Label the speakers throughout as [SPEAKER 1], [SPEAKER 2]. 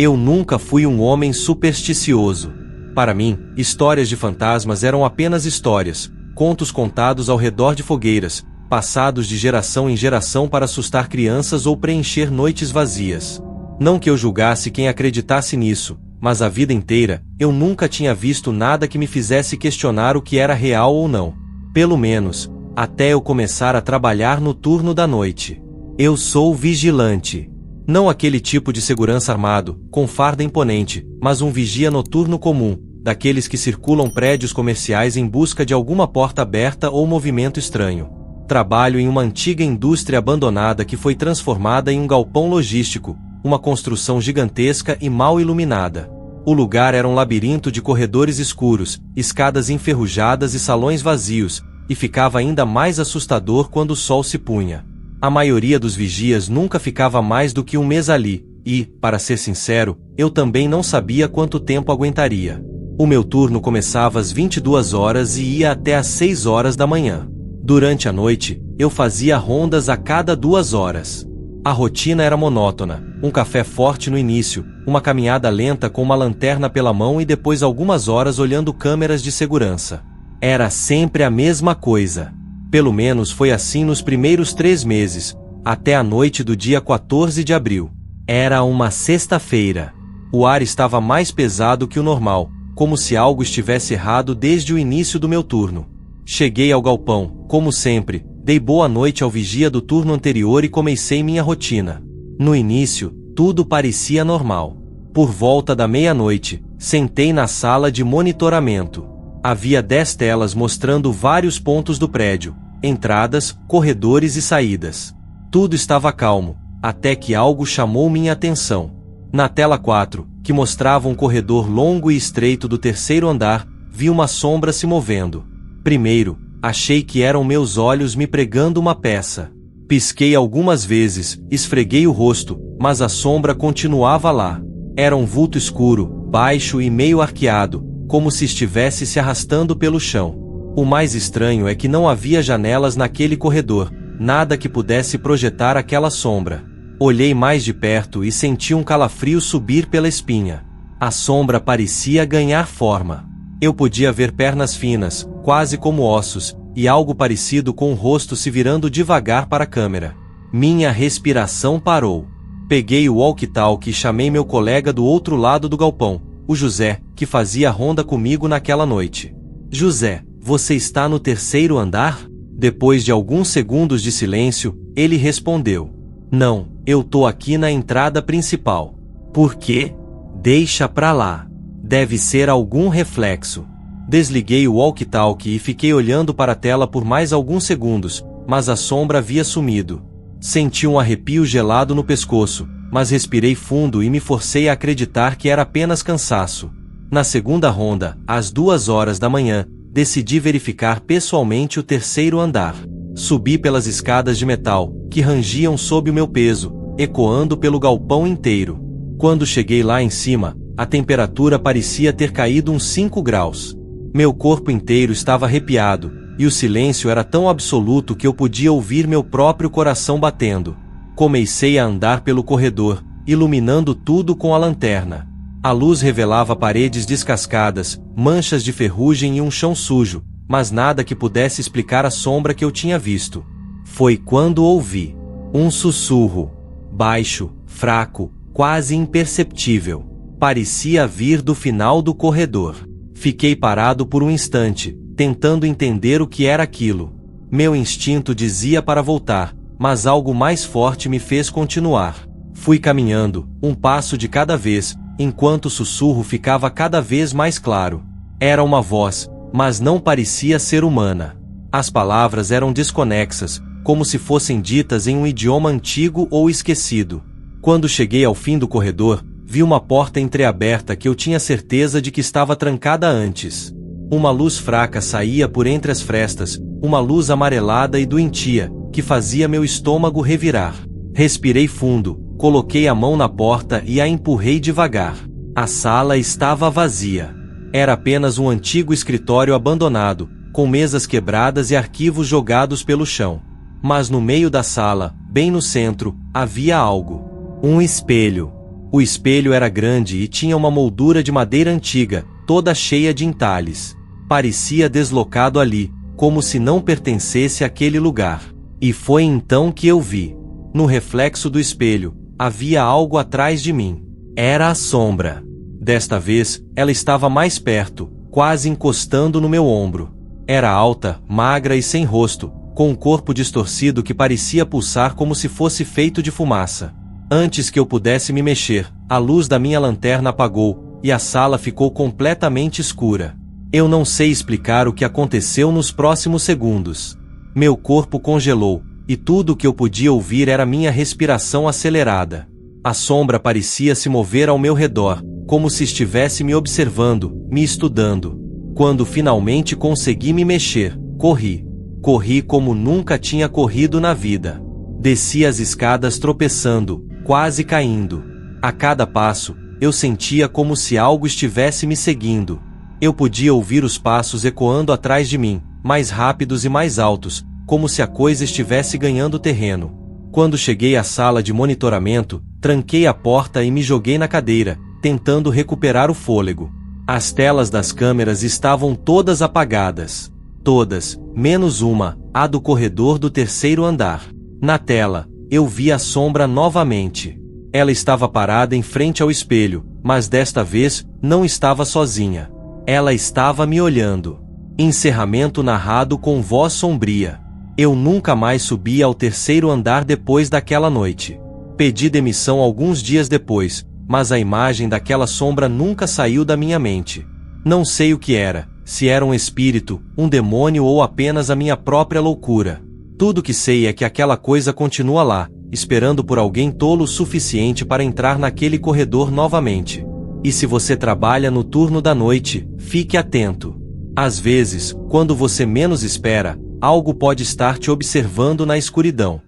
[SPEAKER 1] Eu nunca fui um homem supersticioso. Para mim, histórias de fantasmas eram apenas histórias, contos contados ao redor de fogueiras, passados de geração em geração para assustar crianças ou preencher noites vazias. Não que eu julgasse quem acreditasse nisso, mas a vida inteira, eu nunca tinha visto nada que me fizesse questionar o que era real ou não. Pelo menos, até eu começar a trabalhar no turno da noite. Eu sou vigilante. Não aquele tipo de segurança armado, com farda imponente, mas um vigia noturno comum, daqueles que circulam prédios comerciais em busca de alguma porta aberta ou movimento estranho. Trabalho em uma antiga indústria abandonada que foi transformada em um galpão logístico, uma construção gigantesca e mal iluminada. O lugar era um labirinto de corredores escuros, escadas enferrujadas e salões vazios, e ficava ainda mais assustador quando o sol se punha. A maioria dos vigias nunca ficava mais do que um mês ali, e, para ser sincero, eu também não sabia quanto tempo aguentaria. O meu turno começava às 22 horas e ia até às 6 horas da manhã. Durante a noite, eu fazia rondas a cada 2 horas. A rotina era monótona, um café forte no início, uma caminhada lenta com uma lanterna pela mão e depois algumas horas olhando câmeras de segurança. Era sempre a mesma coisa. Pelo menos foi assim nos primeiros 3 meses, até a noite do dia 14 de abril. Era uma sexta-feira. O ar estava mais pesado que o normal, como se algo estivesse errado desde o início do meu turno. Cheguei ao galpão, como sempre, dei boa noite ao vigia do turno anterior e comecei minha rotina. No início, tudo parecia normal. Por volta da meia-noite, sentei na sala de monitoramento. Havia 10 telas mostrando vários pontos do prédio, entradas, corredores e saídas. Tudo estava calmo, até que algo chamou minha atenção. Na tela 4, que mostrava um corredor longo e estreito do terceiro andar, vi uma sombra se movendo. Primeiro, achei que eram meus olhos me pregando uma peça. Pisquei algumas vezes, esfreguei o rosto, mas a sombra continuava lá. Era um vulto escuro, baixo e meio arqueado, como se estivesse se arrastando pelo chão. O mais estranho é que não havia janelas naquele corredor, nada que pudesse projetar aquela sombra. Olhei mais de perto e senti um calafrio subir pela espinha. A sombra parecia ganhar forma. Eu podia ver pernas finas, quase como ossos, e algo parecido com o rosto se virando devagar para a câmera. Minha respiração parou. Peguei o walkie-talkie e chamei meu colega do outro lado do galpão, o José, que fazia ronda comigo naquela noite. José, você está no terceiro andar? Depois de alguns segundos de silêncio, ele respondeu. Não, eu tô aqui na entrada principal. Por quê? Deixa pra lá. Deve ser algum reflexo. Desliguei o walkie-talkie e fiquei olhando para a tela por mais alguns segundos, mas a sombra havia sumido. Senti um arrepio gelado no pescoço, mas respirei fundo e me forcei a acreditar que era apenas cansaço. Na segunda ronda, às 2 horas da manhã, decidi verificar pessoalmente o terceiro andar. Subi pelas escadas de metal, que rangiam sob o meu peso, ecoando pelo galpão inteiro. Quando cheguei lá em cima, a temperatura parecia ter caído uns 5 graus. Meu corpo inteiro estava arrepiado, e o silêncio era tão absoluto que eu podia ouvir meu próprio coração batendo. Comecei a andar pelo corredor, iluminando tudo com a lanterna. A luz revelava paredes descascadas, manchas de ferrugem e um chão sujo, mas nada que pudesse explicar a sombra que eu tinha visto. Foi quando ouvi um sussurro, baixo, fraco, quase imperceptível. Parecia vir do final do corredor. Fiquei parado por um instante, tentando entender o que era aquilo. Meu instinto dizia para voltar, mas algo mais forte me fez continuar. Fui caminhando, um passo de cada vez, enquanto o sussurro ficava cada vez mais claro. Era uma voz, mas não parecia ser humana. As palavras eram desconexas, como se fossem ditas em um idioma antigo ou esquecido. Quando cheguei ao fim do corredor, vi uma porta entreaberta que eu tinha certeza de que estava trancada antes. Uma luz fraca saía por entre as frestas, uma luz amarelada e doentia, que fazia meu estômago revirar. Respirei fundo, coloquei a mão na porta e a empurrei devagar. A sala estava vazia. Era apenas um antigo escritório abandonado, com mesas quebradas e arquivos jogados pelo chão. Mas no meio da sala, bem no centro, havia algo. Um espelho. O espelho era grande e tinha uma moldura de madeira antiga, toda cheia de entalhes. Parecia deslocado ali, como se não pertencesse àquele lugar. E foi então que eu vi. No reflexo do espelho, havia algo atrás de mim. Era a sombra. Desta vez, ela estava mais perto, quase encostando no meu ombro. Era alta, magra e sem rosto, com um corpo distorcido que parecia pulsar como se fosse feito de fumaça. Antes que eu pudesse me mexer, a luz da minha lanterna apagou, e a sala ficou completamente escura. Eu não sei explicar o que aconteceu nos próximos segundos. Meu corpo congelou, e tudo o que eu podia ouvir era minha respiração acelerada. A sombra parecia se mover ao meu redor, como se estivesse me observando, me estudando. Quando finalmente consegui me mexer, corri. Corri como nunca tinha corrido na vida. Desci as escadas tropeçando, quase caindo. A cada passo, eu sentia como se algo estivesse me seguindo. Eu podia ouvir os passos ecoando atrás de mim, mais rápidos e mais altos, como se a coisa estivesse ganhando terreno. Quando cheguei à sala de monitoramento, tranquei a porta e me joguei na cadeira, tentando recuperar o fôlego. As telas das câmeras estavam todas apagadas. Todas, menos uma, a do corredor do terceiro andar. Na tela, eu vi a sombra novamente. Ela estava parada em frente ao espelho, mas desta vez, não estava sozinha. Ela estava me olhando. Encerramento narrado com voz sombria. Eu nunca mais subi ao terceiro andar depois daquela noite. Pedi demissão alguns dias depois, mas a imagem daquela sombra nunca saiu da minha mente. Não sei o que era, se era um espírito, um demônio ou apenas a minha própria loucura. Tudo que sei é que aquela coisa continua lá, esperando por alguém tolo o suficiente para entrar naquele corredor novamente. E se você trabalha no turno da noite, fique atento. Às vezes, quando você menos espera, algo pode estar te observando na escuridão.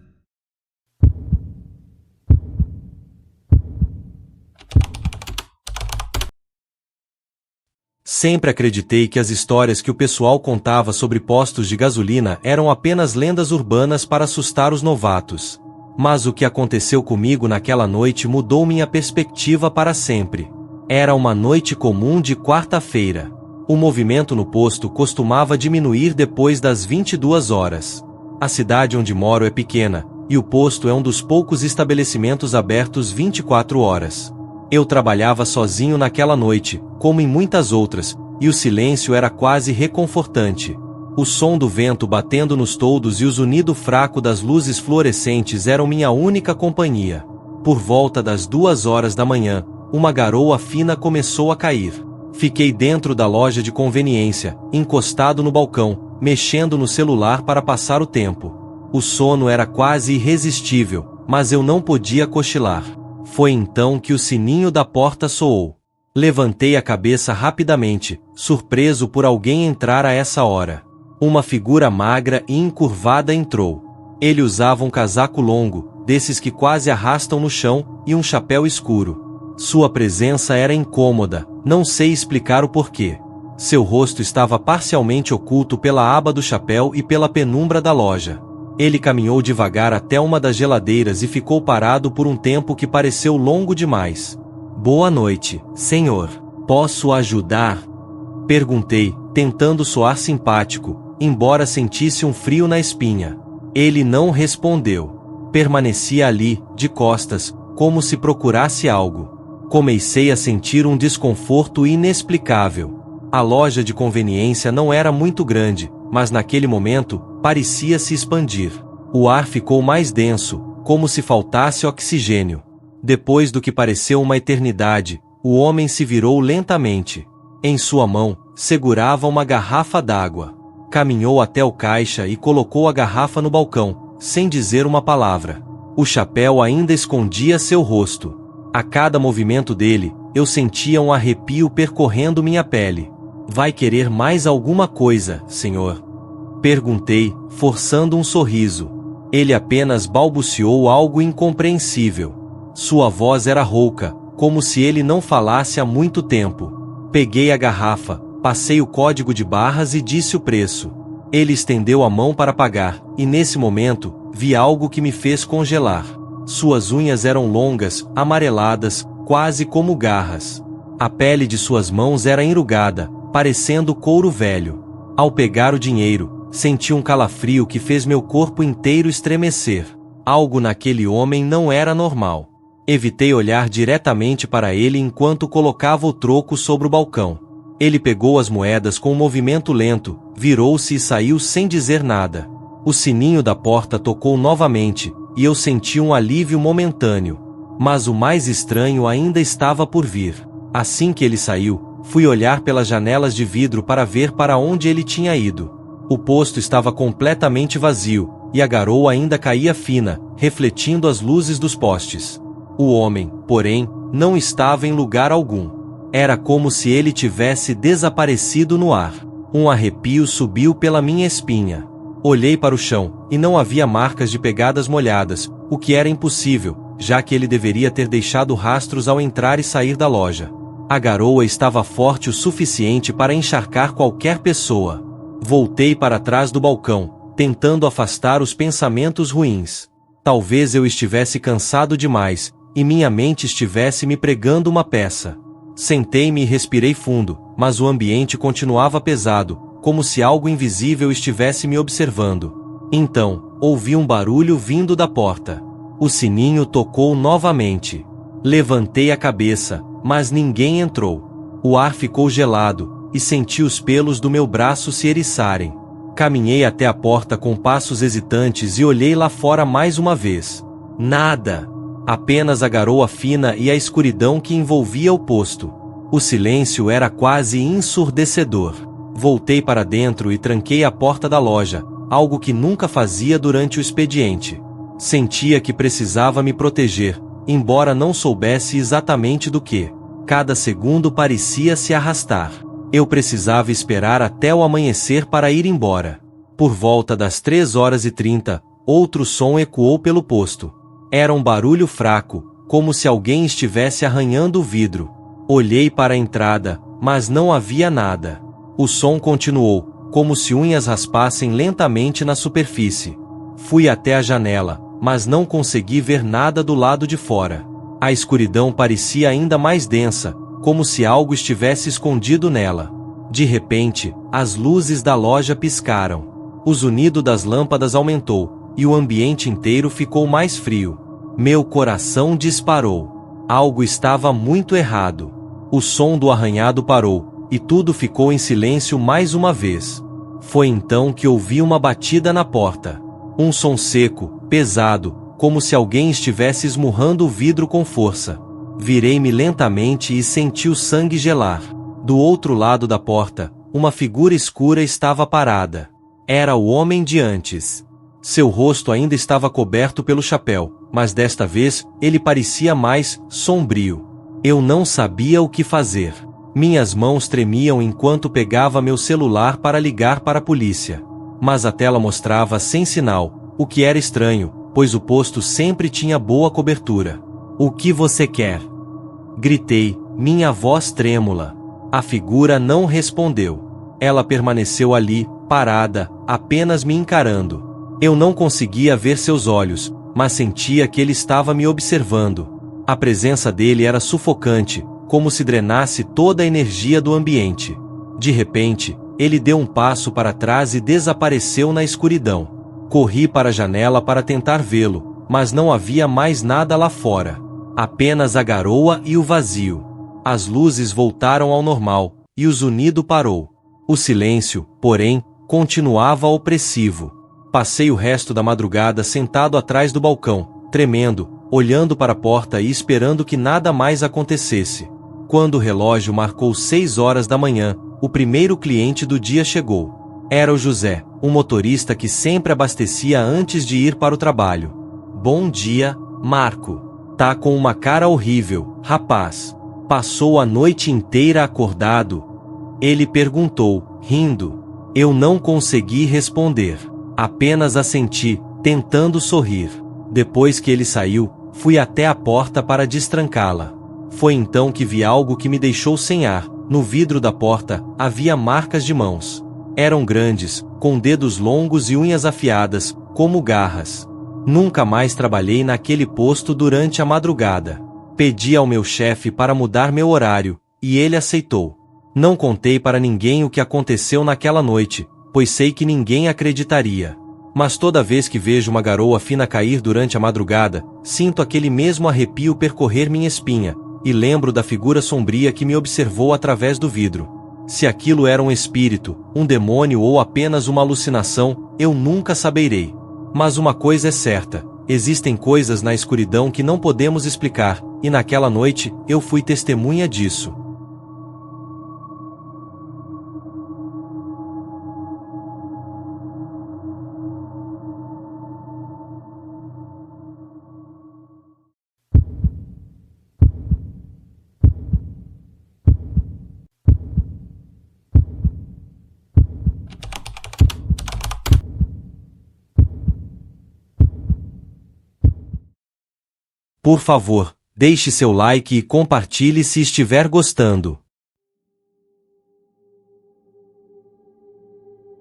[SPEAKER 1] Sempre acreditei que as histórias que o pessoal contava sobre postos de gasolina eram apenas lendas urbanas para assustar os novatos. Mas o que aconteceu comigo naquela noite mudou minha perspectiva para sempre. Era uma noite comum de quarta-feira. O movimento no posto costumava diminuir depois das 22 horas. A cidade onde moro é pequena, e o posto é um dos poucos estabelecimentos abertos 24 horas. Eu trabalhava sozinho naquela noite, como em muitas outras, e o silêncio era quase reconfortante. O som do vento batendo nos toldos e o zunido fraco das luzes fluorescentes eram minha única companhia. Por volta das 2 horas da manhã, uma garoa fina começou a cair. Fiquei dentro da loja de conveniência, encostado no balcão, mexendo no celular para passar o tempo. O sono era quase irresistível, mas eu não podia cochilar. Foi então que o sininho da porta soou. Levantei a cabeça rapidamente, surpreso por alguém entrar a essa hora. Uma figura magra e encurvada entrou. Ele usava um casaco longo, desses que quase arrastam no chão, e um chapéu escuro. Sua presença era incômoda, não sei explicar o porquê. Seu rosto estava parcialmente oculto pela aba do chapéu e pela penumbra da loja. Ele caminhou devagar até uma das geladeiras e ficou parado por um tempo que pareceu longo demais. "Boa noite, senhor. Posso ajudar?" Perguntei, tentando soar simpático, embora sentisse um frio na espinha. Ele não respondeu. Permanecia ali, de costas, como se procurasse algo. Comecei a sentir um desconforto inexplicável. A loja de conveniência não era muito grande, mas naquele momento, parecia se expandir. O ar ficou mais denso, como se faltasse oxigênio. Depois do que pareceu uma eternidade, o homem se virou lentamente. Em sua mão, segurava uma garrafa d'água. Caminhou até o caixa e colocou a garrafa no balcão, sem dizer uma palavra. O chapéu ainda escondia seu rosto. A cada movimento dele, eu sentia um arrepio percorrendo minha pele. "Vai querer mais alguma coisa, senhor?" Perguntei, forçando um sorriso. Ele apenas balbuciou algo incompreensível. Sua voz era rouca, como se ele não falasse há muito tempo. Peguei a garrafa, passei o código de barras e disse o preço. Ele estendeu a mão para pagar, e nesse momento, vi algo que me fez congelar. Suas unhas eram longas, amareladas, quase como garras. A pele de suas mãos era enrugada, parecendo couro velho. Ao pegar o dinheiro, senti um calafrio que fez meu corpo inteiro estremecer. Algo naquele homem não era normal. Evitei olhar diretamente para ele enquanto colocava o troco sobre o balcão. Ele pegou as moedas com um movimento lento, virou-se e saiu sem dizer nada. O sininho da porta tocou novamente, e eu senti um alívio momentâneo. Mas o mais estranho ainda estava por vir. Assim que ele saiu, fui olhar pelas janelas de vidro para ver para onde ele tinha ido. O posto estava completamente vazio, e a garoa ainda caía fina, refletindo as luzes dos postes. O homem, porém, não estava em lugar algum. Era como se ele tivesse desaparecido no ar. Um arrepio subiu pela minha espinha. Olhei para o chão, e não havia marcas de pegadas molhadas, o que era impossível, já que ele deveria ter deixado rastros ao entrar e sair da loja. A garoa estava forte o suficiente para encharcar qualquer pessoa. Voltei para trás do balcão, tentando afastar os pensamentos ruins. Talvez eu estivesse cansado demais, e minha mente estivesse me pregando uma peça. Sentei-me e respirei fundo, mas o ambiente continuava pesado, como se algo invisível estivesse me observando. Então, ouvi um barulho vindo da porta. O sininho tocou novamente. Levantei a cabeça, mas ninguém entrou. O ar ficou gelado, e senti os pelos do meu braço se eriçarem. Caminhei até a porta com passos hesitantes e olhei lá fora mais uma vez. Nada! Apenas a garoa fina e a escuridão que envolvia o posto. O silêncio era quase ensurdecedor. Voltei para dentro e tranquei a porta da loja, algo que nunca fazia durante o expediente. Sentia que precisava me proteger, embora não soubesse exatamente do que. Cada segundo parecia se arrastar. Eu precisava esperar até o amanhecer para ir embora. Por volta das 3h30, outro som ecoou pelo posto. Era um barulho fraco, como se alguém estivesse arranhando o vidro. Olhei para a entrada, mas não havia nada. O som continuou, como se unhas raspassem lentamente na superfície. Fui até a janela, mas não consegui ver nada do lado de fora. A escuridão parecia ainda mais densa, como se algo estivesse escondido nela. De repente, as luzes da loja piscaram. O zunido das lâmpadas aumentou, e o ambiente inteiro ficou mais frio. Meu coração disparou. Algo estava muito errado. O som do arranhado parou, e tudo ficou em silêncio mais uma vez. Foi então que ouvi uma batida na porta. Um som seco, pesado, como se alguém estivesse esmurrando o vidro com força. Virei-me lentamente e senti o sangue gelar. Do outro lado da porta, uma figura escura estava parada. Era o homem de antes. Seu rosto ainda estava coberto pelo chapéu, mas desta vez, ele parecia mais sombrio. Eu não sabia o que fazer. Minhas mãos tremiam enquanto pegava meu celular para ligar para a polícia. Mas a tela mostrava sem sinal, o que era estranho, pois o posto sempre tinha boa cobertura. "O que você quer?" Gritei, minha voz trêmula. A figura não respondeu. Ela permaneceu ali, parada, apenas me encarando. Eu não conseguia ver seus olhos, mas sentia que ele estava me observando. A presença dele era sufocante, como se drenasse toda a energia do ambiente. De repente, ele deu um passo para trás e desapareceu na escuridão. Corri para a janela para tentar vê-lo, mas não havia mais nada lá fora. Apenas a garoa e o vazio. As luzes voltaram ao normal, e o zunido parou. O silêncio, porém, continuava opressivo. Passei o resto da madrugada sentado atrás do balcão, tremendo, olhando para a porta e esperando que nada mais acontecesse. Quando o relógio marcou 6h da manhã, o primeiro cliente do dia chegou. Era o José, um motorista que sempre abastecia antes de ir para o trabalho. "Bom dia, Marco. Tá com uma cara horrível, rapaz. Passou a noite inteira acordado?" Ele perguntou, rindo. Eu não consegui responder. Apenas assenti, tentando sorrir. Depois que ele saiu, fui até a porta para destrancá-la. Foi então que vi algo que me deixou sem ar. No vidro da porta, havia marcas de mãos. Eram grandes, com dedos longos e unhas afiadas, como garras. Nunca mais trabalhei naquele posto durante a madrugada. Pedi ao meu chefe para mudar meu horário, e ele aceitou. Não contei para ninguém o que aconteceu naquela noite, pois sei que ninguém acreditaria. Mas toda vez que vejo uma garoa fina cair durante a madrugada, sinto aquele mesmo arrepio percorrer minha espinha, e lembro da figura sombria que me observou através do vidro. Se aquilo era um espírito, um demônio ou apenas uma alucinação, eu nunca saberei. Mas uma coisa é certa, existem coisas na escuridão que não podemos explicar, e naquela noite, eu fui testemunha disso. Por favor, deixe seu like e compartilhe se estiver gostando.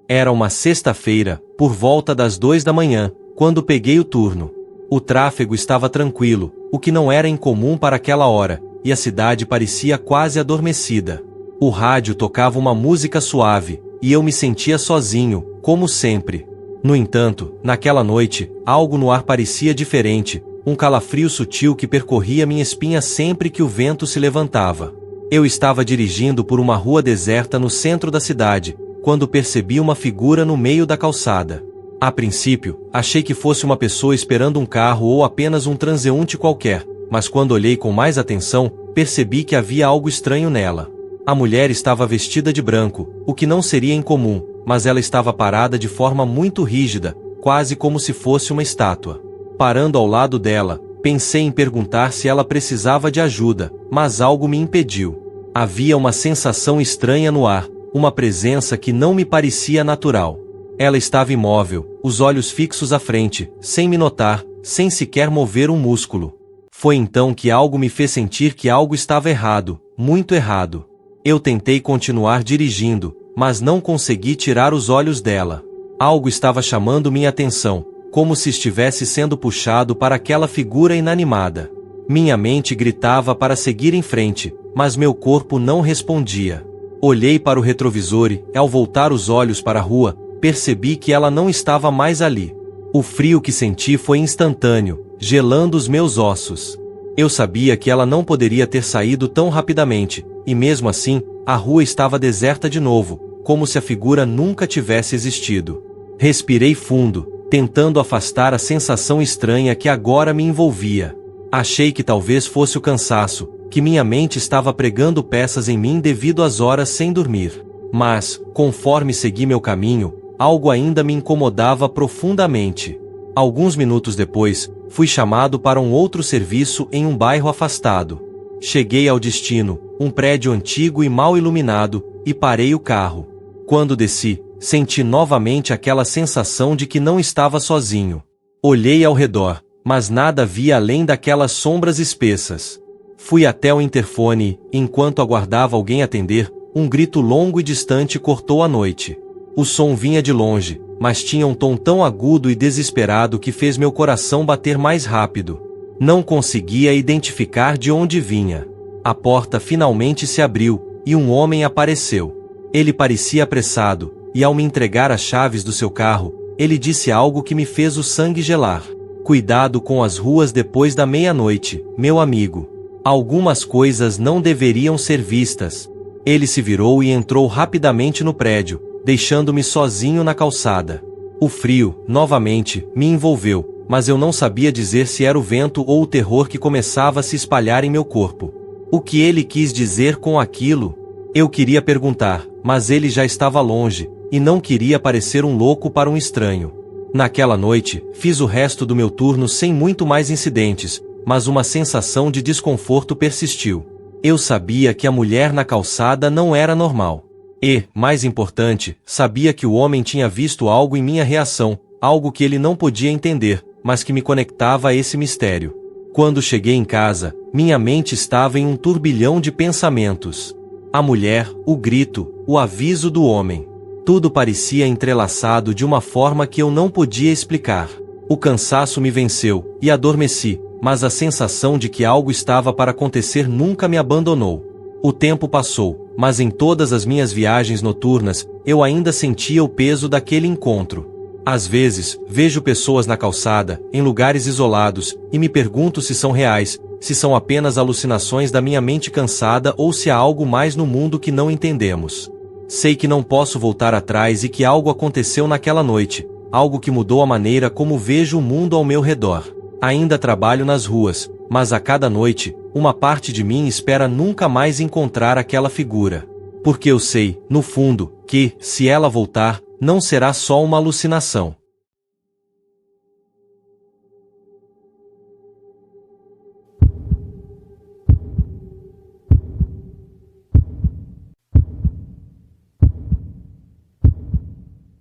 [SPEAKER 1] Era uma sexta-feira, por volta das 2 da manhã, quando peguei o turno. O tráfego estava tranquilo, o que não era incomum para aquela hora, e a cidade parecia quase adormecida. O rádio tocava uma música suave, e eu me sentia sozinho, como sempre. No entanto, naquela noite, algo no ar parecia diferente, um calafrio sutil que percorria minha espinha sempre que o vento se levantava. Eu estava dirigindo por uma rua deserta no centro da cidade, quando percebi uma figura no meio da calçada. A princípio, achei que fosse uma pessoa esperando um carro ou apenas um transeunte qualquer, mas quando olhei com mais atenção, percebi que havia algo estranho nela. A mulher estava vestida de branco, o que não seria incomum, mas ela estava parada de forma muito rígida, quase como se fosse uma estátua. Parando ao lado dela, pensei em perguntar se ela precisava de ajuda, mas algo me impediu. Havia uma sensação estranha no ar, uma presença que não me parecia natural. Ela estava imóvel, os olhos fixos à frente, sem me notar, sem sequer mover um músculo. Foi então que algo me fez sentir que algo estava errado, muito errado. Eu tentei continuar dirigindo, mas não consegui tirar os olhos dela. Algo estava chamando minha atenção, como se estivesse sendo puxado para aquela figura inanimada. Minha mente gritava para seguir em frente, mas meu corpo não respondia. Olhei para o retrovisor e, ao voltar os olhos para a rua, percebi que ela não estava mais ali. O frio que senti foi instantâneo, gelando os meus ossos. Eu sabia que ela não poderia ter saído tão rapidamente, e mesmo assim, a rua estava deserta de novo, como se a figura nunca tivesse existido. Respirei fundo, tentando afastar a sensação estranha que agora me envolvia. Achei que talvez fosse o cansaço, que minha mente estava pregando peças em mim devido às horas sem dormir. Mas, conforme segui meu caminho, algo ainda me incomodava profundamente. Alguns minutos depois, fui chamado para um outro serviço em um bairro afastado. Cheguei ao destino, um prédio antigo e mal iluminado, e parei o carro. Quando desci, senti novamente aquela sensação de que não estava sozinho. Olhei ao redor, mas nada via além daquelas sombras espessas. Fui até o interfone e, enquanto aguardava alguém atender, um grito longo e distante cortou a noite. O som vinha de longe, mas tinha um tom tão agudo e desesperado que fez meu coração bater mais rápido. Não conseguia identificar de onde vinha. A porta finalmente se abriu, e um homem apareceu. Ele parecia apressado, e ao me entregar as chaves do seu carro, ele disse algo que me fez o sangue gelar. Cuidado com as ruas depois da meia-noite, meu amigo. Algumas coisas não deveriam ser vistas. Ele se virou e entrou rapidamente no prédio, deixando-me sozinho na calçada. O frio, novamente, me envolveu, mas eu não sabia dizer se era o vento ou o terror que começava a se espalhar em meu corpo. O que ele quis dizer com aquilo? Eu queria perguntar, mas ele já estava longe, e não queria parecer um louco para um estranho. Naquela noite, fiz o resto do meu turno sem muito mais incidentes, mas uma sensação de desconforto persistiu. Eu sabia que a mulher na calçada não era normal. E, mais importante, sabia que o homem tinha visto algo em minha reação, algo que ele não podia entender, mas que me conectava a esse mistério. Quando cheguei em casa, minha mente estava em um turbilhão de pensamentos. A mulher, o grito, o aviso do homem. Tudo parecia entrelaçado de uma forma que eu não podia explicar. O cansaço me venceu, e adormeci, mas a sensação de que algo estava para acontecer nunca me abandonou. O tempo passou, mas em todas as minhas viagens noturnas, eu ainda sentia o peso daquele encontro. Às vezes, vejo pessoas na calçada, em lugares isolados, e me pergunto se são reais, se são apenas alucinações da minha mente cansada ou se há algo mais no mundo que não entendemos. Sei que não posso voltar atrás e que algo aconteceu naquela noite, algo que mudou a maneira como vejo o mundo ao meu redor. Ainda trabalho nas ruas, mas a cada noite, uma parte de mim espera nunca mais encontrar aquela figura. Porque eu sei, no fundo, que, se ela voltar, não será só uma alucinação.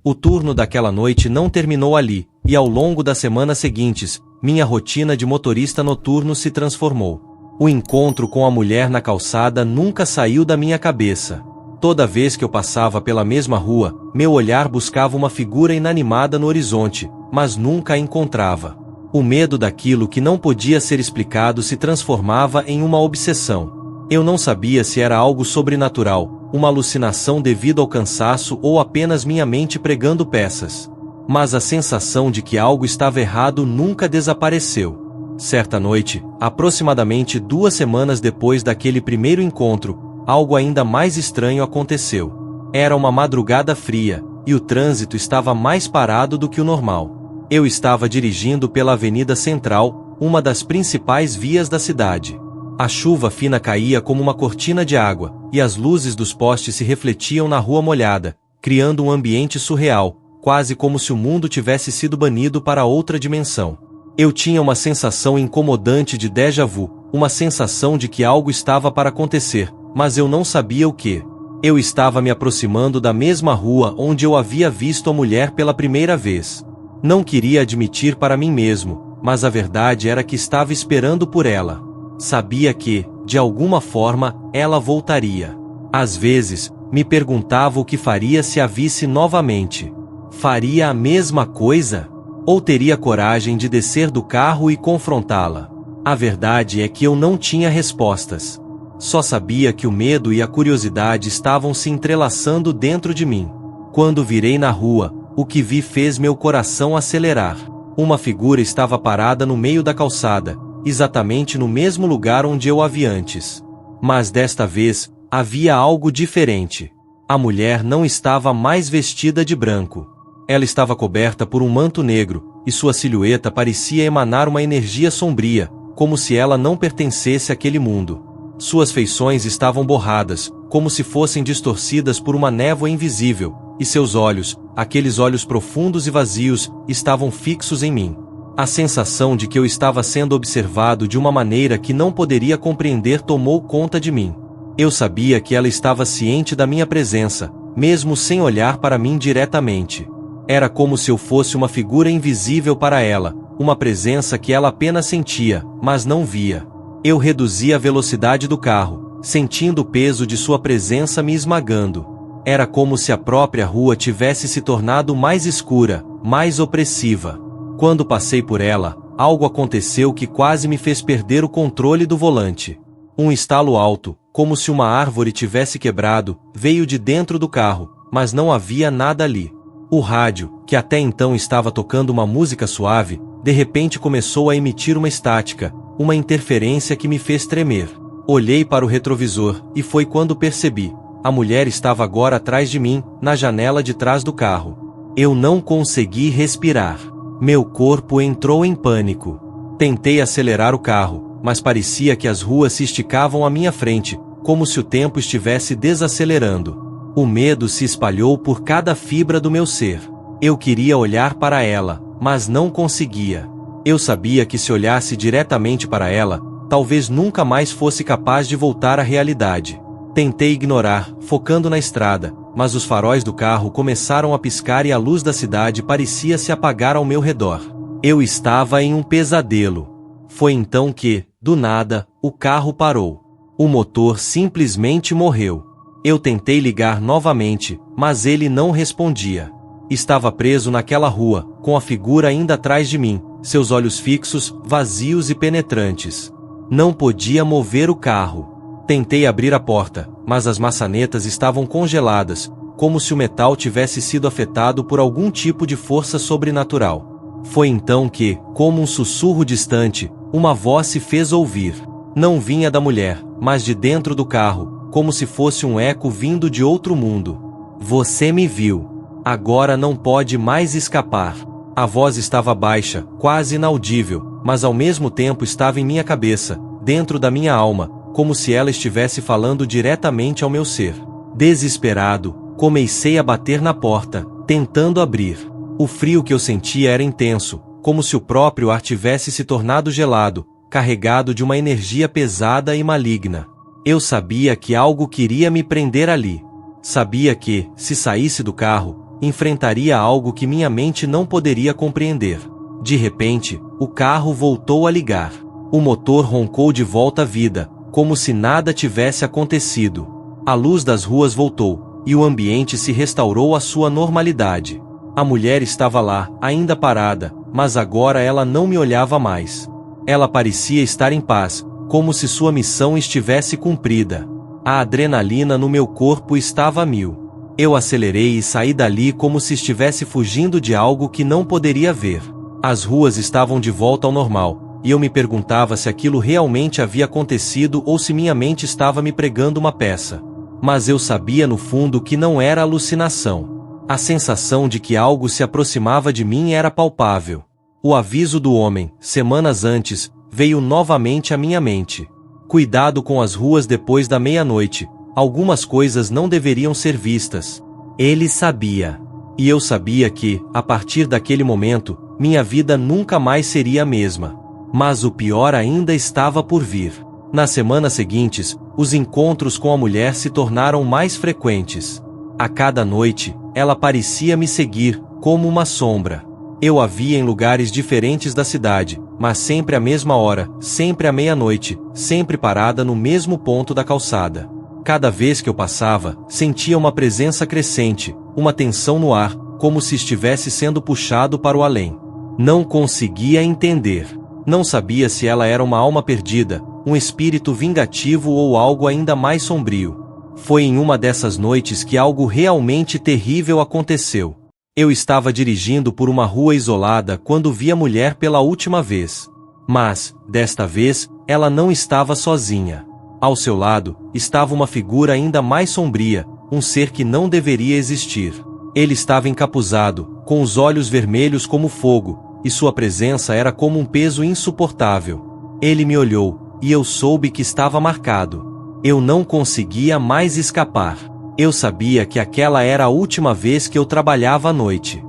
[SPEAKER 1] O turno daquela noite não terminou ali, e ao longo das semanas seguintes, minha rotina de motorista noturno se transformou. O encontro com a mulher na calçada nunca saiu da minha cabeça. Toda vez que eu passava pela mesma rua, meu olhar buscava uma figura inanimada no horizonte, mas nunca a encontrava. O medo daquilo que não podia ser explicado se transformava em uma obsessão. Eu não sabia se era algo sobrenatural, uma alucinação devido ao cansaço ou apenas minha mente pregando peças. Mas a sensação de que algo estava errado nunca desapareceu. Certa noite, aproximadamente 2 semanas depois daquele primeiro encontro, algo ainda mais estranho aconteceu. Era uma madrugada fria, e o trânsito estava mais parado do que o normal. Eu estava dirigindo pela Avenida Central, uma das principais vias da cidade. A chuva fina caía como uma cortina de água, e as luzes dos postes se refletiam na rua molhada, criando um ambiente surreal, quase como se o mundo tivesse sido banido para outra dimensão. Eu tinha uma sensação incomodante de déjà vu, uma sensação de que algo estava para acontecer, mas eu não sabia o que. Eu estava me aproximando da mesma rua onde eu havia visto a mulher pela primeira vez. Não queria admitir para mim mesmo, mas a verdade era que estava esperando por ela. Sabia que, de alguma forma, ela voltaria. Às vezes, me perguntava o que faria se a visse novamente. Faria a mesma coisa? Ou teria coragem de descer do carro e confrontá-la? A verdade é que eu não tinha respostas. Só sabia que o medo e a curiosidade estavam se entrelaçando dentro de mim. Quando virei na rua, o que vi fez meu coração acelerar. Uma figura estava parada no meio da calçada, exatamente no mesmo lugar onde eu a vi antes. Mas desta vez, havia algo diferente. A mulher não estava mais vestida de branco. Ela estava coberta por um manto negro, e sua silhueta parecia emanar uma energia sombria, como se ela não pertencesse àquele mundo. Suas feições estavam borradas, como se fossem distorcidas por uma névoa invisível, e seus olhos, aqueles olhos profundos e vazios, estavam fixos em mim. A sensação de que eu estava sendo observado de uma maneira que não poderia compreender tomou conta de mim. Eu sabia que ela estava ciente da minha presença, mesmo sem olhar para mim diretamente. Era como se eu fosse uma figura invisível para ela, uma presença que ela apenas sentia, mas não via. Eu reduzi a velocidade do carro, sentindo o peso de sua presença me esmagando. Era como se a própria rua tivesse se tornado mais escura, mais opressiva. Quando passei por ela, algo aconteceu que quase me fez perder o controle do volante. Um estalo alto, como se uma árvore tivesse quebrado, veio de dentro do carro, mas não havia nada ali. O rádio, que até então estava tocando uma música suave, de repente começou a emitir uma estática, uma interferência que me fez tremer. Olhei para o retrovisor, e foi quando percebi. A mulher estava agora atrás de mim, na janela de trás do carro. Eu não consegui respirar. Meu corpo entrou em pânico. Tentei acelerar o carro, mas parecia que as ruas se esticavam à minha frente, como se o tempo estivesse desacelerando. O medo se espalhou por cada fibra do meu ser. Eu queria olhar para ela, mas não conseguia. Eu sabia que se olhasse diretamente para ela, talvez nunca mais fosse capaz de voltar à realidade. Tentei ignorar, focando na estrada, mas os faróis do carro começaram a piscar e a luz da cidade parecia se apagar ao meu redor. Eu estava em um pesadelo. Foi então que, do nada, o carro parou. O motor simplesmente morreu. Eu tentei ligar novamente, mas ele não respondia. Estava preso naquela rua, com a figura ainda atrás de mim, seus olhos fixos, vazios e penetrantes. Não podia mover o carro. Tentei abrir a porta, mas as maçanetas estavam congeladas, como se o metal tivesse sido afetado por algum tipo de força sobrenatural. Foi então que, como um sussurro distante, uma voz se fez ouvir. Não vinha da mulher, mas de dentro do carro, como se fosse um eco vindo de outro mundo. Você me viu. Agora não pode mais escapar. A voz estava baixa, quase inaudível, mas ao mesmo tempo estava em minha cabeça, dentro da minha alma, como se ela estivesse falando diretamente ao meu ser. Desesperado, comecei a bater na porta, tentando abrir. O frio que eu sentia era intenso, como se o próprio ar tivesse se tornado gelado, carregado de uma energia pesada e maligna. Eu sabia que algo queria me prender ali. Sabia que, se saísse do carro, enfrentaria algo que minha mente não poderia compreender. De repente, o carro voltou a ligar. O motor roncou de volta à vida, como se nada tivesse acontecido. A luz das ruas voltou, e o ambiente se restaurou à sua normalidade. A mulher estava lá, ainda parada, mas agora ela não me olhava mais. Ela parecia estar em paz, como se sua missão estivesse cumprida. A adrenalina no meu corpo estava a mil. Eu acelerei e saí dali como se estivesse fugindo de algo que não poderia ver. As ruas estavam de volta ao normal, e eu me perguntava se aquilo realmente havia acontecido ou se minha mente estava me pregando uma peça. Mas eu sabia no fundo que não era alucinação. A sensação de que algo se aproximava de mim era palpável. O aviso do homem, semanas antes, veio novamente à minha mente. Cuidado com as ruas depois da meia-noite. Algumas coisas não deveriam ser vistas. Ele sabia. E eu sabia que, a partir daquele momento, minha vida nunca mais seria a mesma. Mas o pior ainda estava por vir. Nas semanas seguintes, os encontros com a mulher se tornaram mais frequentes. A cada noite, ela parecia me seguir, como uma sombra. Eu a via em lugares diferentes da cidade, mas sempre à mesma hora, sempre à meia-noite, sempre parada no mesmo ponto da calçada. Cada vez que eu passava, sentia uma presença crescente, uma tensão no ar, como se estivesse sendo puxado para o além. Não conseguia entender. Não sabia se ela era uma alma perdida, um espírito vingativo ou algo ainda mais sombrio. Foi em uma dessas noites que algo realmente terrível aconteceu. Eu estava dirigindo por uma rua isolada quando vi a mulher pela última vez. Mas, desta vez, ela não estava sozinha. Ao seu lado, estava uma figura ainda mais sombria, um ser que não deveria existir. Ele estava encapuzado, com os olhos vermelhos como fogo, e sua presença era como um peso insuportável. Ele me olhou, e eu soube que estava marcado. Eu não conseguia mais escapar. Eu sabia que aquela era a última vez que eu trabalhava à noite.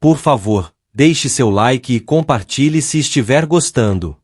[SPEAKER 1] Por favor, deixe seu like e compartilhe se estiver gostando.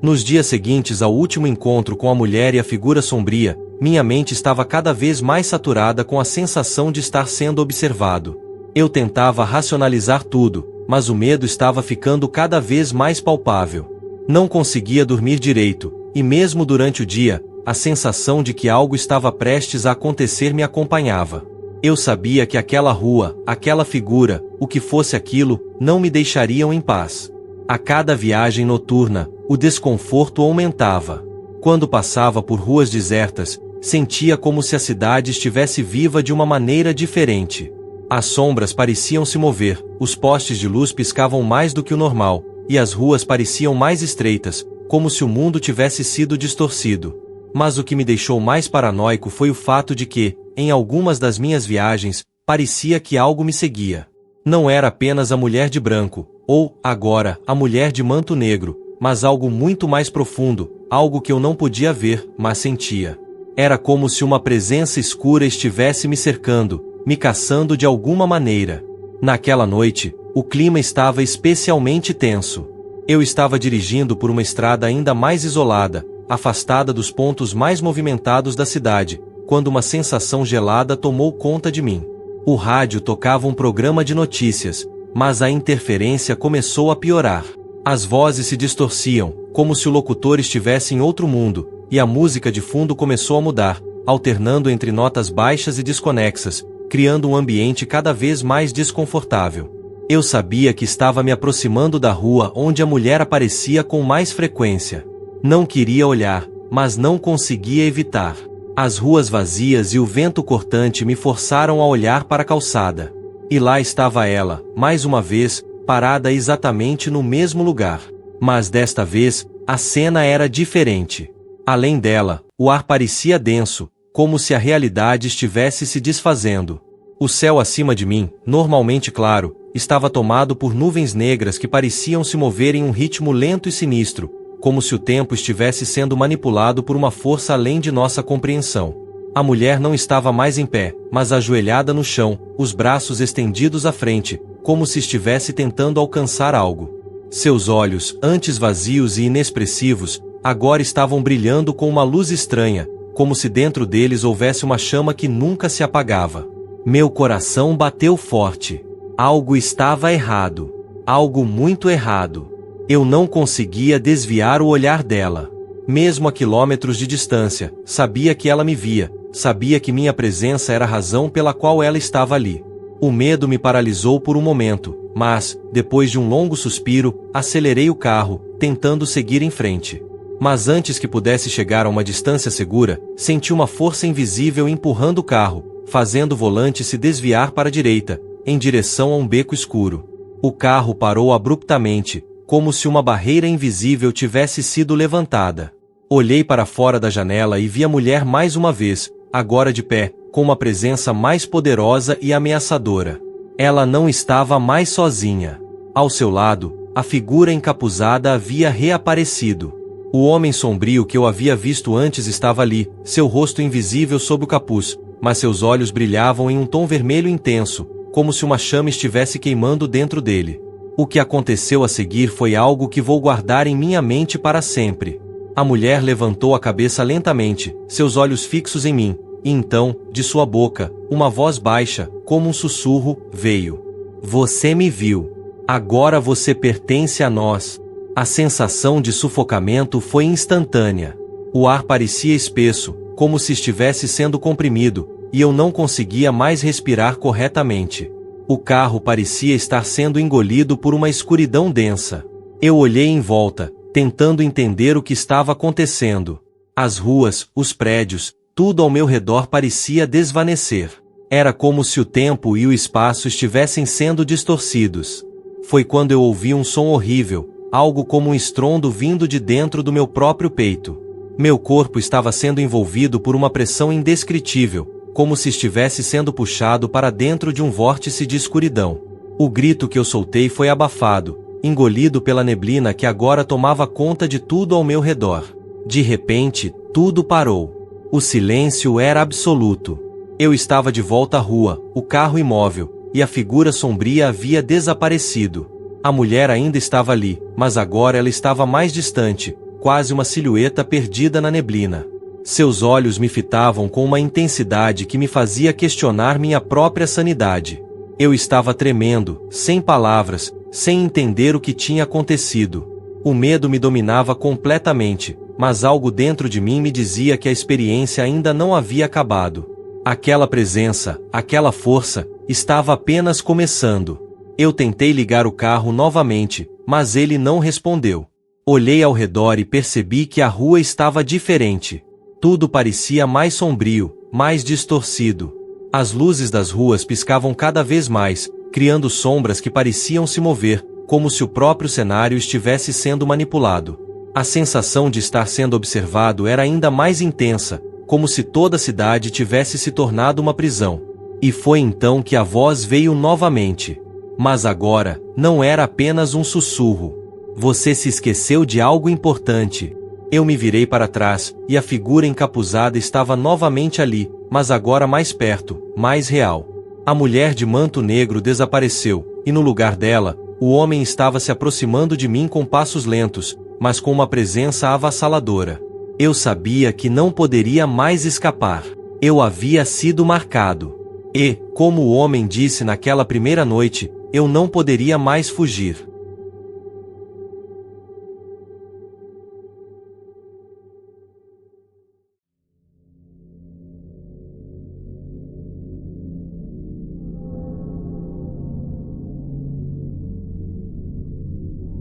[SPEAKER 1] Nos dias seguintes ao último encontro com a mulher e a figura sombria, minha mente estava cada vez mais saturada com a sensação de estar sendo observado. Eu tentava racionalizar tudo, mas o medo estava ficando cada vez mais palpável. Não conseguia dormir direito, e mesmo durante o dia, a sensação de que algo estava prestes a acontecer me acompanhava. Eu sabia que aquela rua, aquela figura, o que fosse aquilo, não me deixariam em paz. A cada viagem noturna, o desconforto aumentava. Quando passava por ruas desertas, sentia como se a cidade estivesse viva de uma maneira diferente. As sombras pareciam se mover, os postes de luz piscavam mais do que o normal, e as ruas pareciam mais estreitas, como se o mundo tivesse sido distorcido. Mas o que me deixou mais paranoico foi o fato de que, em algumas das minhas viagens, parecia que algo me seguia. Não era apenas a mulher de branco, ou, agora, a mulher de manto negro, mas algo muito mais profundo, algo que eu não podia ver, mas sentia. Era como se uma presença escura estivesse me cercando, me caçando de alguma maneira. Naquela noite, o clima estava especialmente tenso. Eu estava dirigindo por uma estrada ainda mais isolada, afastada dos pontos mais movimentados da cidade, quando uma sensação gelada tomou conta de mim. O rádio tocava um programa de notícias, mas a interferência começou a piorar. As vozes se distorciam, como se o locutor estivesse em outro mundo, e a música de fundo começou a mudar, alternando entre notas baixas e desconexas, criando um ambiente cada vez mais desconfortável. Eu sabia que estava me aproximando da rua onde a mulher aparecia com mais frequência. Não queria olhar, mas não conseguia evitar. As ruas vazias e o vento cortante me forçaram a olhar para a calçada. E lá estava ela, mais uma vez, parada exatamente no mesmo lugar. Mas desta vez, a cena era diferente. Além dela, o ar parecia denso, como se a realidade estivesse se desfazendo. O céu acima de mim, normalmente claro, estava tomado por nuvens negras que pareciam se mover em um ritmo lento e sinistro, como se o tempo estivesse sendo manipulado por uma força além de nossa compreensão. A mulher não estava mais em pé, mas ajoelhada no chão, os braços estendidos à frente, como se estivesse tentando alcançar algo. Seus olhos, antes vazios e inexpressivos, agora estavam brilhando com uma luz estranha, como se dentro deles houvesse uma chama que nunca se apagava. Meu coração bateu forte. Algo estava errado. Algo muito errado. Eu não conseguia desviar o olhar dela. Mesmo a quilômetros de distância, sabia que ela me via, sabia que minha presença era a razão pela qual ela estava ali. O medo me paralisou por um momento, mas, depois de um longo suspiro, acelerei o carro, tentando seguir em frente. Mas antes que pudesse chegar a uma distância segura, senti uma força invisível empurrando o carro, fazendo o volante se desviar para a direita, em direção a um beco escuro. O carro parou abruptamente, como se uma barreira invisível tivesse sido levantada. Olhei para fora da janela e vi a mulher mais uma vez, agora de pé, com uma presença mais poderosa e ameaçadora. Ela não estava mais sozinha. Ao seu lado, a figura encapuzada havia reaparecido. O homem sombrio que eu havia visto antes estava ali, seu rosto invisível sob o capuz, mas seus olhos brilhavam em um tom vermelho intenso, como se uma chama estivesse queimando dentro dele. O que aconteceu a seguir foi algo que vou guardar em minha mente para sempre. A mulher levantou a cabeça lentamente, seus olhos fixos em mim, e então, de sua boca, uma voz baixa, como um sussurro, veio. Você me viu. Agora você pertence a nós. A sensação de sufocamento foi instantânea. O ar parecia espesso, como se estivesse sendo comprimido, e eu não conseguia mais respirar corretamente. O carro parecia estar sendo engolido por uma escuridão densa. Eu olhei em volta, tentando entender o que estava acontecendo. As ruas, os prédios, tudo ao meu redor parecia desvanecer. Era como se o tempo e o espaço estivessem sendo distorcidos. Foi quando eu ouvi um som horrível, algo como um estrondo vindo de dentro do meu próprio peito. Meu corpo estava sendo envolvido por uma pressão indescritível, como se estivesse sendo puxado para dentro de um vórtice de escuridão. O grito que eu soltei foi abafado, engolido pela neblina que agora tomava conta de tudo ao meu redor. De repente, tudo parou. O silêncio era absoluto. Eu estava de volta à rua, o carro imóvel, e a figura sombria havia desaparecido. A mulher ainda estava ali, mas agora ela estava mais distante, quase uma silhueta perdida na neblina. Seus olhos me fitavam com uma intensidade que me fazia questionar minha própria sanidade. Eu estava tremendo, sem palavras, sem entender o que tinha acontecido. O medo me dominava completamente, mas algo dentro de mim me dizia que a experiência ainda não havia acabado. Aquela presença, aquela força, estava apenas começando. Eu tentei ligar o carro novamente, mas ele não respondeu. Olhei ao redor e percebi que a rua estava diferente. Tudo parecia mais sombrio, mais distorcido. As luzes das ruas piscavam cada vez mais, criando sombras que pareciam se mover, como se o próprio cenário estivesse sendo manipulado. A sensação de estar sendo observado era ainda mais intensa, como se toda a cidade tivesse se tornado uma prisão. E foi então que a voz veio novamente. Mas agora, não era apenas um sussurro. Você se esqueceu de algo importante. Eu me virei para trás, e a figura encapuzada estava novamente ali, mas agora mais perto, mais real. A mulher de manto negro desapareceu, e no lugar dela, o homem estava se aproximando de mim com passos lentos, mas com uma presença avassaladora. Eu sabia que não poderia mais escapar. Eu havia sido marcado. E, como o homem disse naquela primeira noite, eu não poderia mais fugir.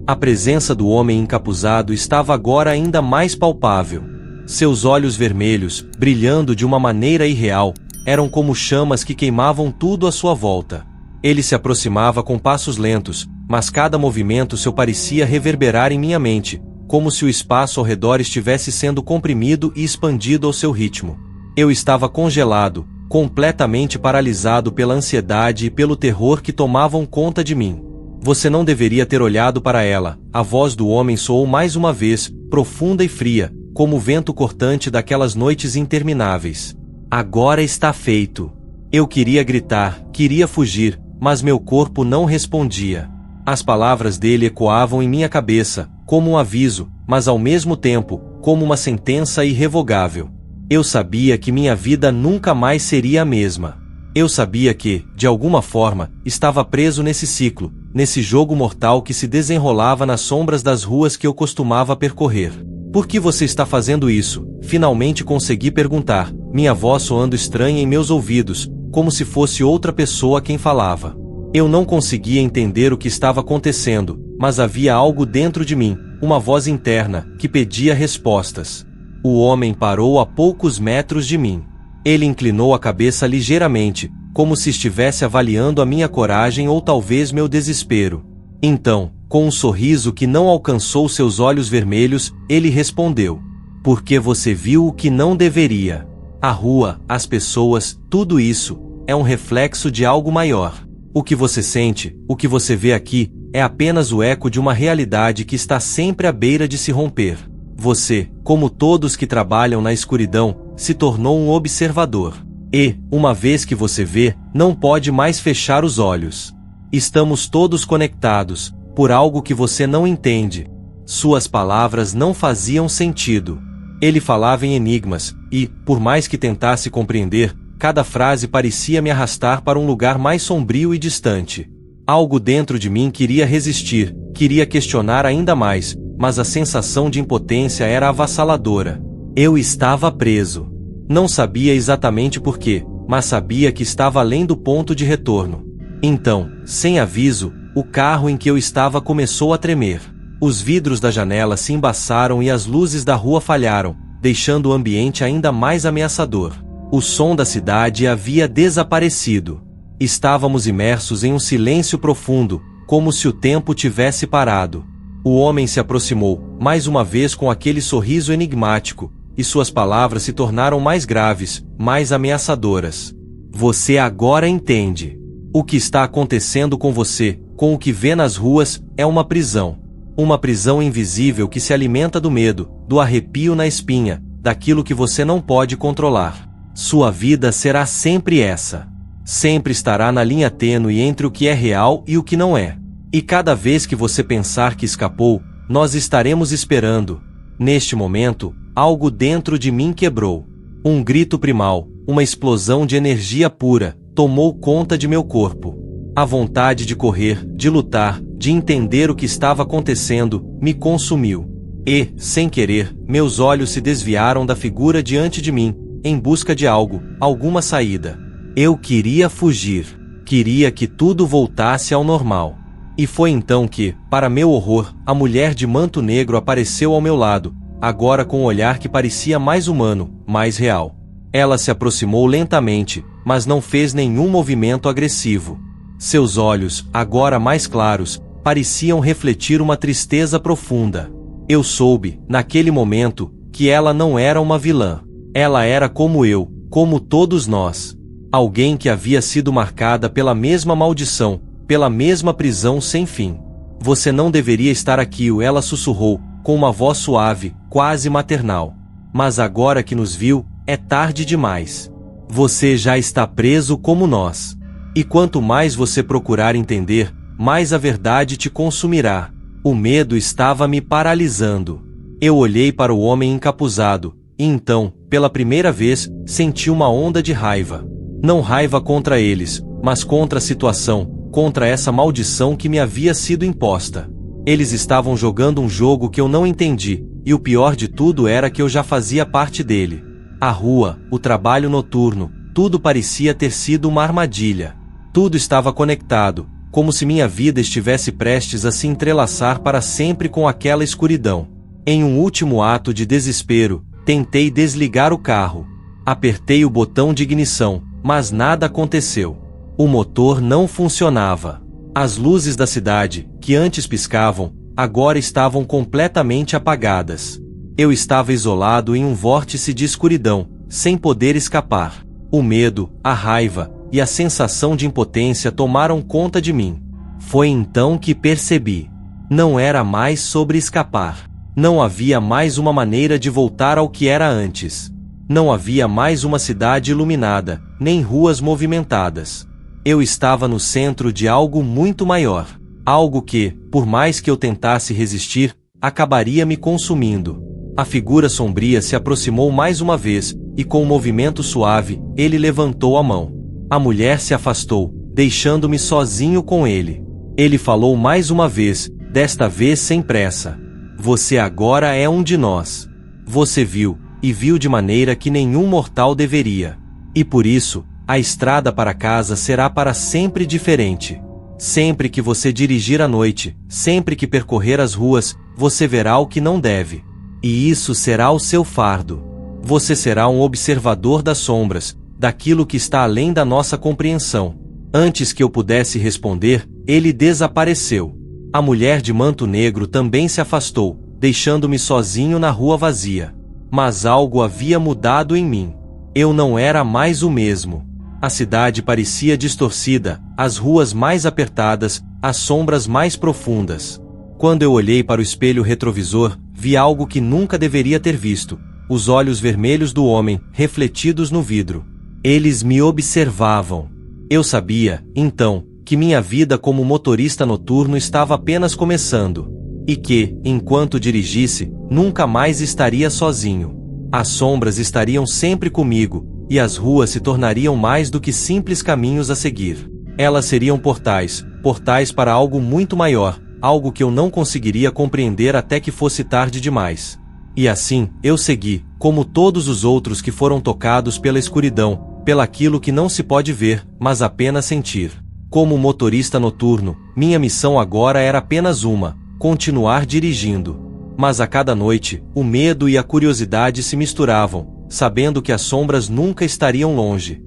[SPEAKER 1] A presença do homem encapuzado estava agora ainda mais palpável. Seus olhos vermelhos, brilhando de uma maneira irreal, eram como chamas que queimavam tudo à sua volta. Ele se aproximava com passos lentos, mas cada movimento seu parecia reverberar em minha mente, como se o espaço ao redor estivesse sendo comprimido e expandido ao seu ritmo. Eu estava congelado, completamente paralisado pela ansiedade e pelo terror que tomavam conta de mim. Você não deveria ter olhado para ela. A voz do homem soou mais uma vez, profunda e fria, como o vento cortante daquelas noites intermináveis. Agora está feito. Eu queria gritar, queria fugir, mas meu corpo não respondia. As palavras dele ecoavam em minha cabeça, como um aviso, mas ao mesmo tempo, como uma sentença irrevogável. Eu sabia que minha vida nunca mais seria a mesma. Eu sabia que, de alguma forma, estava preso nesse ciclo, nesse jogo mortal que se desenrolava nas sombras das ruas que eu costumava percorrer. Por que você está fazendo isso? Finalmente consegui perguntar, minha voz soando estranha em meus ouvidos, como se fosse outra pessoa quem falava. Eu não conseguia entender o que estava acontecendo, mas havia algo dentro de mim, uma voz interna, que pedia respostas. O homem parou a poucos metros de mim. Ele inclinou a cabeça ligeiramente, como se estivesse avaliando a minha coragem ou talvez meu desespero. Então, com um sorriso que não alcançou seus olhos vermelhos, ele respondeu: "Porque você viu o que não deveria. A rua, as pessoas, tudo isso, é um reflexo de algo maior. O que você sente, o que você vê aqui, é apenas o eco de uma realidade que está sempre à beira de se romper. Você, como todos que trabalham na escuridão, se tornou um observador. E, uma vez que você vê, não pode mais fechar os olhos. Estamos todos conectados, por algo que você não entende." Suas palavras não faziam sentido. Ele falava em enigmas, e, por mais que tentasse compreender, cada frase parecia me arrastar para um lugar mais sombrio e distante. Algo dentro de mim queria resistir, queria questionar ainda mais, mas a sensação de impotência era avassaladora. Eu estava preso. Não sabia exatamente por quê, mas sabia que estava além do ponto de retorno. Então, sem aviso, o carro em que eu estava começou a tremer. Os vidros da janela se embaçaram e as luzes da rua falharam, deixando o ambiente ainda mais ameaçador. O som da cidade havia desaparecido. Estávamos imersos em um silêncio profundo, como se o tempo tivesse parado. O homem se aproximou, mais uma vez com aquele sorriso enigmático, e suas palavras se tornaram mais graves, mais ameaçadoras. "Você agora entende. O que está acontecendo com você, com o que vê nas ruas, é uma prisão. Uma prisão invisível que se alimenta do medo, do arrepio na espinha, daquilo que você não pode controlar. Sua vida será sempre essa. Sempre estará na linha tênue entre o que é real e o que não é. E cada vez que você pensar que escapou, nós estaremos esperando." Neste momento, algo dentro de mim quebrou. Um grito primal, uma explosão de energia pura, tomou conta de meu corpo. A vontade de correr, de lutar, de entender o que estava acontecendo, me consumiu. E, sem querer, meus olhos se desviaram da figura diante de mim, em busca de algo, alguma saída. Eu queria fugir. Queria que tudo voltasse ao normal. E foi então que, para meu horror, a mulher de manto negro apareceu ao meu lado, agora com um olhar que parecia mais humano, mais real. Ela se aproximou lentamente, mas não fez nenhum movimento agressivo. Seus olhos, agora mais claros, pareciam refletir uma tristeza profunda. Eu soube, naquele momento, que ela não era uma vilã. Ela era como eu, como todos nós. Alguém que havia sido marcada pela mesma maldição, pela mesma prisão sem fim. "Você não deveria estar aqui", ela sussurrou, com uma voz suave, quase maternal. "Mas agora que nos viu, é tarde demais. Você já está preso como nós." E quanto mais você procurar entender, mais a verdade te consumirá. O medo estava me paralisando. Eu olhei para o homem encapuzado, e então, pela primeira vez, senti uma onda de raiva. Não raiva contra eles, mas contra a situação, contra essa maldição que me havia sido imposta. Eles estavam jogando um jogo que eu não entendi, e o pior de tudo era que eu já fazia parte dele. A rua, o trabalho noturno, tudo parecia ter sido uma armadilha. Tudo estava conectado, como se minha vida estivesse prestes a se entrelaçar para sempre com aquela escuridão. Em um último ato de desespero, tentei desligar o carro. Apertei o botão de ignição, mas nada aconteceu. O motor não funcionava. As luzes da cidade, que antes piscavam, agora estavam completamente apagadas. Eu estava isolado em um vórtice de escuridão, sem poder escapar. O medo, a raiva e a sensação de impotência tomaram conta de mim. Foi então que percebi. Não era mais sobre escapar. Não havia mais uma maneira de voltar ao que era antes. Não havia mais uma cidade iluminada, nem ruas movimentadas. Eu estava no centro de algo muito maior. Algo que, por mais que eu tentasse resistir, acabaria me consumindo. A figura sombria se aproximou mais uma vez, e com um movimento suave, ele levantou a mão. A mulher se afastou, deixando-me sozinho com ele. Ele falou mais uma vez, desta vez sem pressa. Você agora é um de nós. Você viu, e viu de maneira que nenhum mortal deveria. E por isso, a estrada para casa será para sempre diferente. Sempre que você dirigir à noite, sempre que percorrer as ruas, você verá o que não deve. E isso será o seu fardo. Você será um observador das sombras, daquilo que está além da nossa compreensão. Antes que eu pudesse responder, ele desapareceu. A mulher de manto negro também se afastou, deixando-me sozinho na rua vazia. Mas algo havia mudado em mim. Eu não era mais o mesmo. A cidade parecia distorcida, as ruas mais apertadas, as sombras mais profundas. Quando eu olhei para o espelho retrovisor, vi algo que nunca deveria ter visto: os olhos vermelhos do homem, refletidos no vidro. Eles me observavam. Eu sabia, então, que minha vida como motorista noturno estava apenas começando. E que, enquanto dirigisse, nunca mais estaria sozinho. As sombras estariam sempre comigo, e as ruas se tornariam mais do que simples caminhos a seguir. Elas seriam portais, portais para algo muito maior, algo que eu não conseguiria compreender até que fosse tarde demais. E assim, eu segui, como todos os outros que foram tocados pela escuridão, pelaquilo que não se pode ver, mas apenas sentir. Como motorista noturno, minha missão agora era apenas uma: continuar dirigindo. Mas a cada noite, o medo e a curiosidade se misturavam, sabendo que as sombras nunca estariam longe.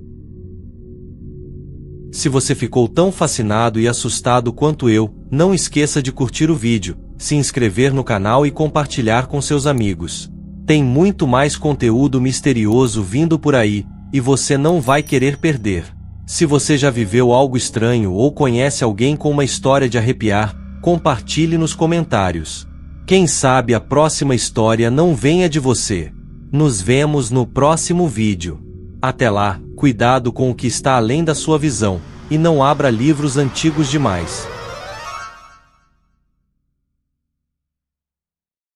[SPEAKER 1] Se você ficou tão fascinado e assustado quanto eu, não esqueça de curtir o vídeo, se inscrever no canal e compartilhar com seus amigos. Tem muito mais conteúdo misterioso vindo por aí, e você não vai querer perder. Se você já viveu algo estranho ou conhece alguém com uma história de arrepiar, compartilhe nos comentários. Quem sabe a próxima história não venha de você. Nos vemos no próximo vídeo. Até lá, cuidado com o que está além da sua visão, e não abra livros antigos demais.